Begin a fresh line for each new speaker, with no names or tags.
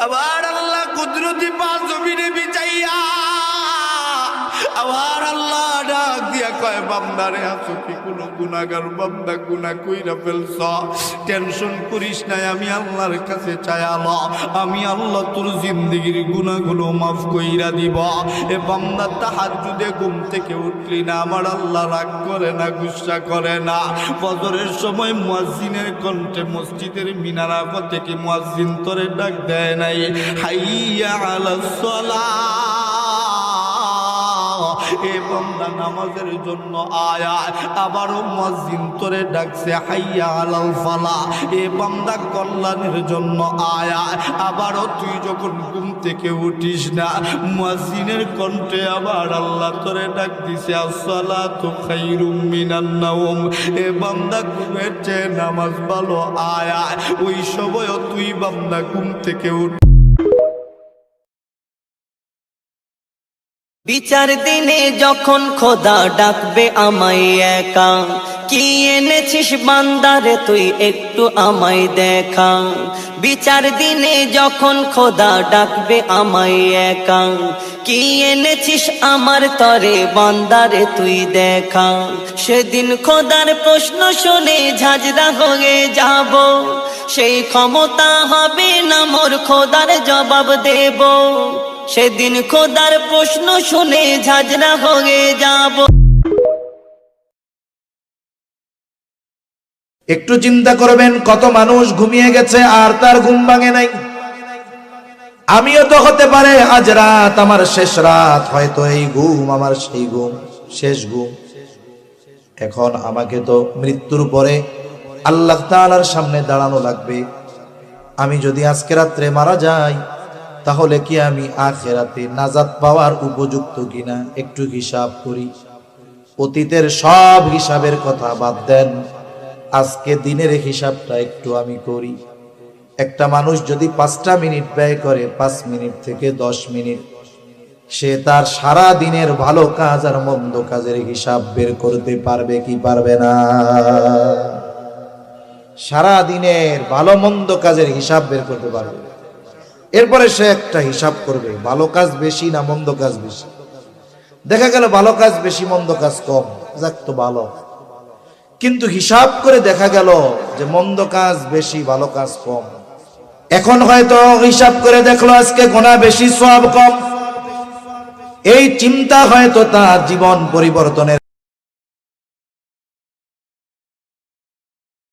আবার আল্লাহ কুদরতি পাঁচ জমিনে বিছাইয়া আবার আল্লাহ ডাক দিয়া কয় বান্দারে আছো কি কোনো গুনাহগার বান্দা গুনাহ কইরা ফেলছ টেনশন করিস না আমি আল্লাহর কাছে চাইলা আমি আল্লাহ তোর জিন্দেগীর গুনাহগুলো মাফ কইরা দিব এ বান্দা তাহাজ্জুদে ঘুম থেকে উঠলি না আমার আল্লাহ রাগ করে না গুসা করে না ফজরের সময় মুয়াজ্জিনের কণ্ঠে মসজিদের মিনারা থেকে মুয়াজ্জিন তোরে ডাক দেয় নাই হাইয়া আলাস সালাহ এ বান্দা নামাজের জন্য আয়া আবারও মুয়াজ্জিন তোরে ডাকছে হাইয়া আলাল ফালাহ এ বান্দা কল্যাণের জন্য আয়া আবারও তুই যখন ঘুম থেকে উঠিস না মুয়াজ্জিনের কণ্ঠে আবার আল্লাহ তোরে ডাক দিছে আসসালাতু খায়রুম মিনান নাওম এ বান্দা ঘুমের চেয়ে নামাজ ভালো আয়া ওই সময় তুই বান্দা ঘুম থেকে উঠ
বিচার দিনে যখন খোদা ডাকবে আমায় একা কি এনেছিস বান্দারে তুই একটু আমায় দেখা বিচার দিনে যখন খোদা ডাকবে আমায় একা কি এনেছিস আমার তরে বান্দারে তুই দেখা সেদিন খোদার প্রশ্ন শুনে ঝাঁঝরা হয়ে যাব সেই ক্ষমতা হবে না মোর খোদার জবাব দেব সেদিন খোদার প্রশ্ন শুনে ঝাঁঝরা হয়ে যাব
একটু চিন্তা করবেন কত মানুষ ঘুমিয়ে গেছে আর তার ঘুম ভাঙে নাই আমিও তো হতে পারে আজ রাত আমার শেষ রাত হয়তো এই ঘুম আমার সেই ঘুম শেষ ঘুম এখন আমাকে তো মৃত্যুর পরে আল্লাহ তাআলার সামনে দাঁড়ানো লাগবে আমি যদি আজকে রাত্রে মারা যাই তাহলে কি আমি আখিরাতে নাজাত পাওয়ার উপযুক্ত কিনা একটু হিসাব করি অতীতের সব হিসাবের কথা বাদ দেন আজকে দিনের হিসাবটা একটু আমি করি একটা মানুষ যদি 5টা মিনিট ব্যয় করে 5 মিনিট থেকে 10 মিনিট সে তার সারা দিনের ভালো কাজ আর মন্দ কাজের হিসাব বের করতে পারবে কি পারবে না সারা দিনের ভালো মন্দ কাজের হিসাব বের করতে পারবে এরপরে সে একটা হিসাব করবে ভালো কাজ বেশি না মন্দ কাজ বেশি দেখা গেল ভালো কাজ বেশি মন্দ কাজ কম যাক তো ভালো কিন্তু হিসাব করে দেখা গেল যে মন্দ কাজ বেশি ভালো কাজ কম এখন হয়তো হিসাব করে দেখলো আজকে গুনাহ বেশি সওয়াব কম এই চিন্তা হয়তো তার জীবন পরিবর্তনের